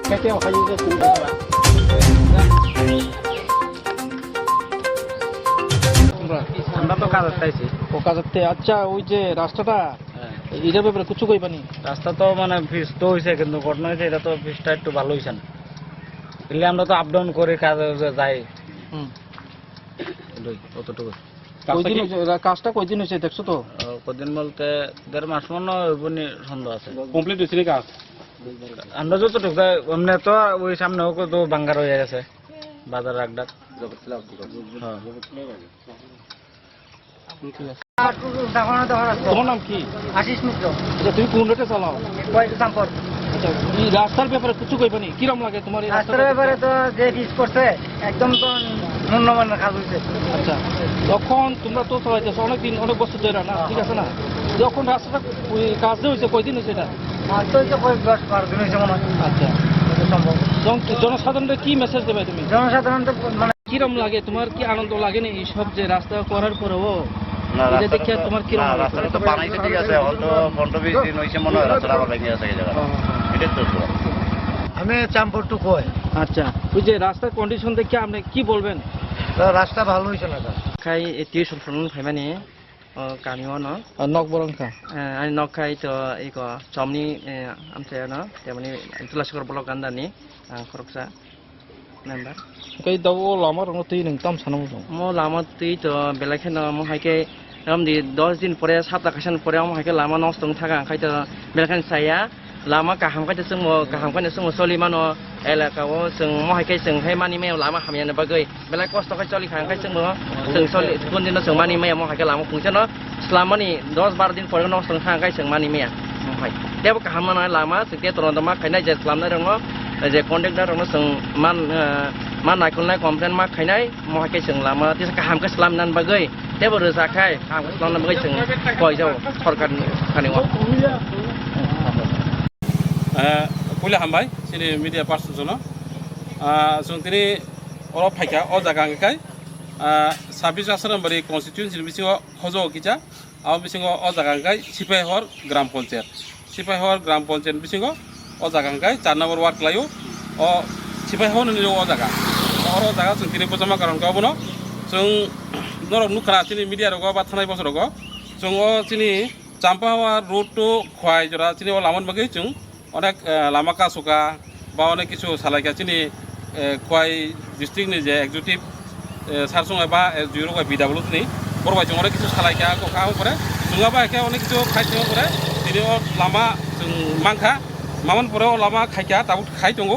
Cái keo hay như cái củ đó các bạn. আমরা তো কাজ চাইছি ও কাজতে আচ্ছা ওই যে রাস্তাটা এটার ব্যাপারে কিছু কইবানি রাস্তা তো মানে ফিস তো হয়েছে কিন্তু ঘটনা হয়েছে এটা তো ফিসটা একটু ভালো হয়েছে না এলে আমরা তো আপ ডাউন করে কাজ যাই অতটুকু কয়দিন কাজটা কয়দিন হয়েছে দেখছো তো কদিন বলতে 1.5 মাস মনে হয় সন্দেহ আছে কমপ্লিট হয়েছে কাজ আমরা যতটুকু এমনি তো ওই সামনে হোক তো বাঙ্গার হয়ে গেছে বাজার আড্ডার তোমার নাম কি আশিস মিত্র আচ্ছা তুমি কোন রুটে চালাও চাম্পর আচ্ছা এই রাস্তার ব্যাপারে কিছু কইবানি কিরম লাগে তোমার এই রাস্তার ব্যাপারে তো যে পিস করছে একদম তো নিম্নমানের কাজ হয়েছে আচ্ছা যখন তোমরা তো চালাইতেছো অনেকদিন অনেক বছর ধরে না ঠিক আছে না যখন রাস্তাটা ওই কাজ হয়েছে কয়দিন হয়েছে এটা আর তো হয়েছে কয়েক 10-12 দিন হয়েছে মনে হয় আচ্ছা সম্ভব জনসাধারণের কি মেসেজ দেবে তুমি জনসাধারণ তো মানে কিরম লাগে তোমার কি আনন্দ লাগে না এইসব যে রাস্তা করার পরেও এটা দেখে তোমার কিরম লাগে? রাস্তাটা তো বানাইছে ঠিক আছে এখন তো 15-20 দিন হয়েছে মনে হয় রাস্তাটা আবার ভেঙে আছে এই জায়গাটা এটাই তো আমি চাম্পর টু কই আচ্ছা ওই যে রাস্তার কন্ডিশন দেখে আপনি কি বলবেন রাস্তা ভালো হয়েছে না khai tuition from phaimani kamiwa no নক বরংখা ani nok khai to iko chomni amche no temani tulasakor blok gandani khoroksa member kai dawo lama rong tui nang tam sanam jong mo lama tui to belai khe no mo haike ramdi 10 din pore 7 kasan pore mo haike lama nostong thaga khai to belai khan saya lama kaham kai sung mo kaham kai sung mo solimano elaka o sung mo haike sung hai mani me lama hamya bagai belai kosto kai choli khang kai sung mo sung soli kun din sung mani me mo haike lama pungche no selamani 10-12 din pore no sung khang kai sung mani me mo hai tebo kaham na lama sung te toron ma khai nai je selam na rong je contact rong sung man nai kon nai complain ma khai nai mo haike sung lama tis kaham kai selam nan bagai tebo resa khai kaham kai selam nan bagai sung koi jau sorkar khani wa পইলে হামবাই চিনি media person জন जों दिनै अरब फाइका अ जागा अंगाय 26 आसारामबारि कन्स्टिट्युएन्सि बिसिङाव हजो किजा आव बिसिङाव अ जागा अंगाय सिपाइहर ग्राम पन्चायत बिसिङाव अ जागा अंगाय 4 number ward लायो अ सिपाइहर निलो अ जागा अ जागा जों दिनै बजामा कारण गावनो जों नरक नुखरा चिनि मिडिया रग बा थानाय बसर रग जों अ चिनि चाम्पावा रोड टु खवाय जरा चिनि अ लामन बागै जों অনেক লামা কাসুকা বা অনেক কিছু সালাইকা চিনি খোয়াই ডিস্ট্রিক্টনি যে এক্সিকিউটিভ সারসং বা জিরো বিডাব্লিউ তিনি বড়বাইজों অনেক কিছু সালাইকা কখা করে জুঙাবা একে অনেক কিছু খাইতে করে তিনি লামা जों মাংখা মামন পরে লামা খাইকা তাবু খাই দङ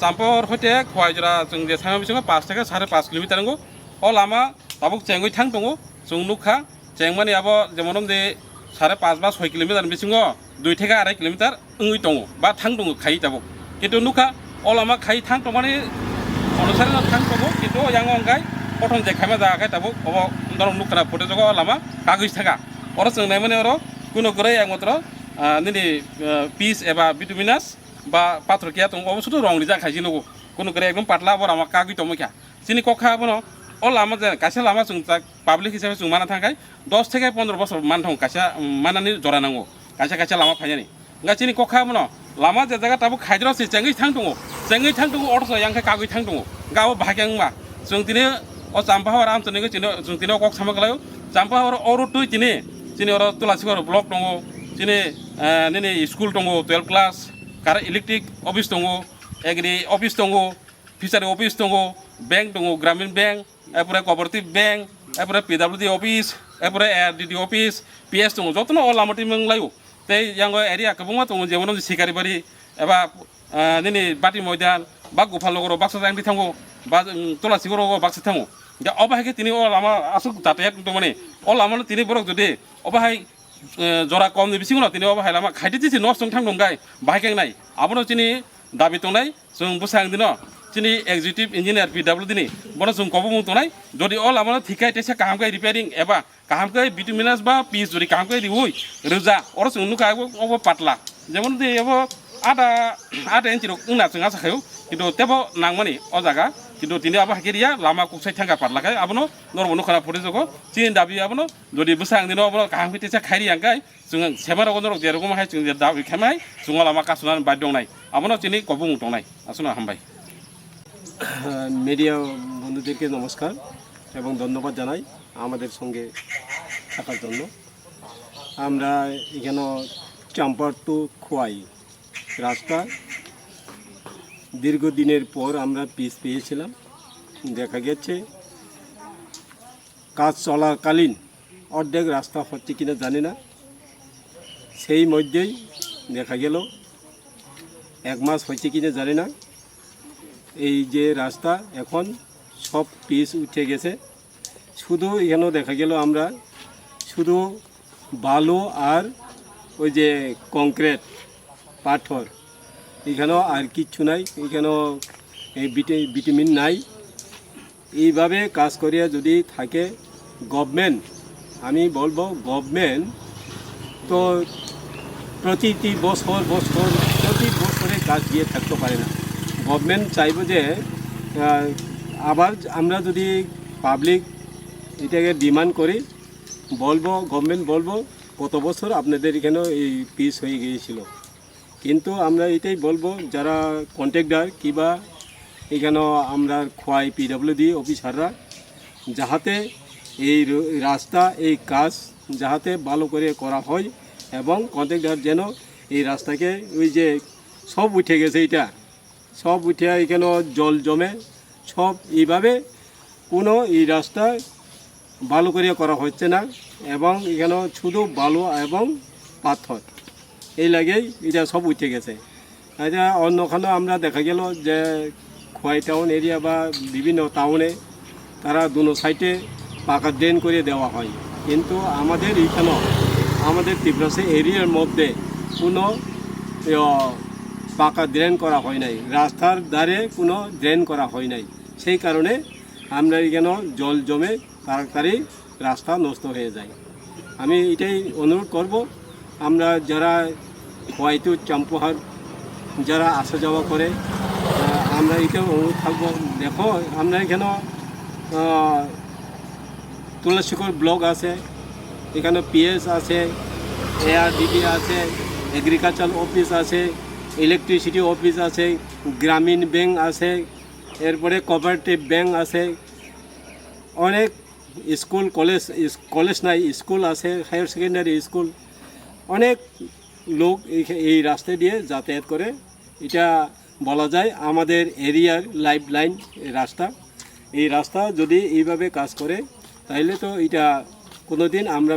চাম্পর হইতে খোয়াই জরা जों যে থামা বিসং 5 থেকে 5.5 কিলোমিটার দङ অ লামা তাবু চেঙ্গই থাং দङ जों নুখা চেংমানি আবো যেমন দে 5.5 বা 6 কিলোমিটার বিসিङो 2 থেকে 2.5 কিলোমিটার ওই দङ বা থাং দङ খাই তাবো কিন্তু নুখা অলামা খাই থাং দমানি অনুসারে থাং দङ কিন্তু yang অঙ্গাই প্রথম যে খাইমা জাগায় তাবো অব দরম নুখা ফটো জগা লামা কাগজ থাকা অর जोंनाय মানে অর কোনো করে একমাত্র নিনি পিস এবা বিটুমিনাস বা পাথরকিয়া দङ অবশ্যই রংনি যা খাইছি নগো কোনো করে একদম পাতলা বড় আমা কাগজ দমখিয়া চিনি কখা বনো অ লামা যে কাছে লামা जों পাবলিক হিসাবে जों মানা থাকায় 10 থেকে 15 বছর মান থং কাছে মানানি জরা নাঙ্গো কাছে লামা ফাইনানি গাছিনি কখা মনো লামা যে জায়গা তাবো খাইজরাসি চেঙ্গই থাং দङ অটস यांखै कागै थां दङ गाव भाग्यांमा जों दिनै अ चाम्पाहार आमचनिखौ जों दिनै कक सामगलायो चाम्पाहार अरु टुइ दिनै अर तुलासिगर ब्लक दङ दिनै निनि स्कुल दङ 12 क्लास कार इलेक्ट्रिक अफिस दङ एग्रि अफिस दङ फिसारि अफिस दङ बैंक दङ ग्रामीण बैंक एपरे कोअपारेटिभ बैंक एपरे पिडब्लिउडि अफिस एपरे एआरडिडि अफिस पिएस दङ जतनो अ लामति मंगलायो तै यांगो एरिया कबुंगा दङ जेमन सिकारिबारि एबा निनि बाटि मयदान बा गोपालनगर बाक्सा जांगि थांगो बा तुलासिगर बाक्सा थांगो दा अबाहायके तिनि अ लामा आसु जातायात दमने अ लामानो तिनि बरक जदि अबाहाय जरा कमनि बिसिङो तिनि अबाहाय लामा खायदि तिसि नसजों थां दंगाय बाहायकेंनाय आबनो तिनि दाबि दंनाय जों बुसां दिनो तिनि एक्जिक्युटिभ इन्जिनियार पिडब्लिउ दिनि बनो जों कबुं दंनाय जदि अ लामानो थिकाय तेसे काहामकाय रिपेयारिं एबा काहामकाय बिटुमिनास बा पिस जदि काहामकाय रिउय रोजा अर जों नुका अब पातला जेमन दे अब आधा इन्चि रक उना जों आसा खायो किन्तु तेबो नांमानि अ जागा কিন্তু তিনি আবার হাকিরিয়া লামা কুকসাই থাঙ্গা পারলাখাই আবনো নরম নখরা পড়ে যাবো চিনি দাবি আবনো যদি বসে আং দিনও আবনো কাহাম ফিতেছে খাইরি আঙ্কাই जों सेमार गनर जेरकम हाय जों दा खामाय जों लामा कासुनान बाय दंनाय आबनो चिनि कबुं दंनाय আসুন হামबाय মিডিয়া বন্ধুদেরকে নমস্কার এবং ধন্যবাদ জানাই আমাদের সঙ্গে থাকার জন্য। আমরা এখানে চাম্পার টু খোয়াই রাস্তা দীর্ঘদিনের পর আমরা পিস পেয়েছিলাম। দেখা গেছে কাজ চলাকালীন অর্ধেক রাস্তা হচ্ছে কিনা জানি না, সেই মধ্যেই দেখা গেল 1 মাস হচ্ছে কিনা জানি না, এই যে রাস্তা এখন সব পিচ উঠে গেছে। শুধু এখানেও দেখা গেল আমরা শুধু বালু আর ওই যে কংক্রিট পাথর, এখানেও আর কিচ্ছু নাই, এখানেও ভিটামিন নাই। এইভাবে কাজ করিয়া যদি থাকে গভর্নমেন্ট, আমি বলবো গভর্নমেন্ট তো প্রতি বছরে কাজ দিয়ে থাকতে পারে না। গভর্নমেন্ট চাইব যে আবার আমরা যদি পাবলিক এটাকে ডিমান্ড করি, গভর্নমেন্ট বলবো কত বছর আপনাদের এখানে এই পিস হয়ে গিয়েছিল। কিন্তু আমরা এটাই বলবো যারা কন্ট্রাক্টর কিংবা এখানে আমরা খোয়াই PWD অফিসাররা, যাহাতে এই রাস্তা এই কাজ যাহাতে ভালো করে করা হয় এবং কন্ট্রাক্টর যেন এই রাস্তাকে ওই যে সব উঠে গেছে, এটা সব উঠে এখানে জল জমে সব এইভাবে কোনো এই রাস্তা ভালো করে করা হচ্ছে না এবং এখানে শুধু বালু এবং পাথর এই লাগেই এটা সব উঠে গেছে। এটা অন্যখানে আমরা দেখা গেল যে খোয়াই টাউন এরিয়া বা বিভিন্ন টাউনে তারা দুনো সাইডে পাকা ড্রেন করে দেওয়া হয়, কিন্তু আমাদের এইখানেও আমাদের ত্রিপুরা এরিয়ার মধ্যে কোনো পাকা ড্রেন করা হয় নাই, রাস্তার ধারে কোনো ড্রেন করা হয় নাই। সেই কারণে আমরা এখানে জল জমে তাড়াতাড়ি রাস্তা নষ্ট হয়ে যায়। আমি এটাই অনুরোধ করব, আমরা যারা হয়তো চাম্পুহার যারা আসা যাওয়া করে, আমরা এটাও অনুরোধ থাকবো, দেখো আমরা এখানে তুলসীকর ব্লক আছে, এখানে PS আছে, ARDB আছে, এগ্রিকালচার অফিস আছে, ইলেকট্রিসিটি অফিস আছে, গ্রামীণ ব্যাংক আছে, এরপরে কোঅপারেটিভ ব্যাংক আছে, অনেক স্কুল কলেজ নাই, স্কুল আছে, হায়ার সেকেন্ডারি স্কুল, অনেক লোক এই রাস্তা দিয়ে যাতায়াত করে। এটা বলা যায় আমাদের এরিয়ার লাইফ লাইন রাস্তা। এই রাস্তা যদি এইভাবে কাজ করে তাহলে তো এটা কোনোদিন আমরা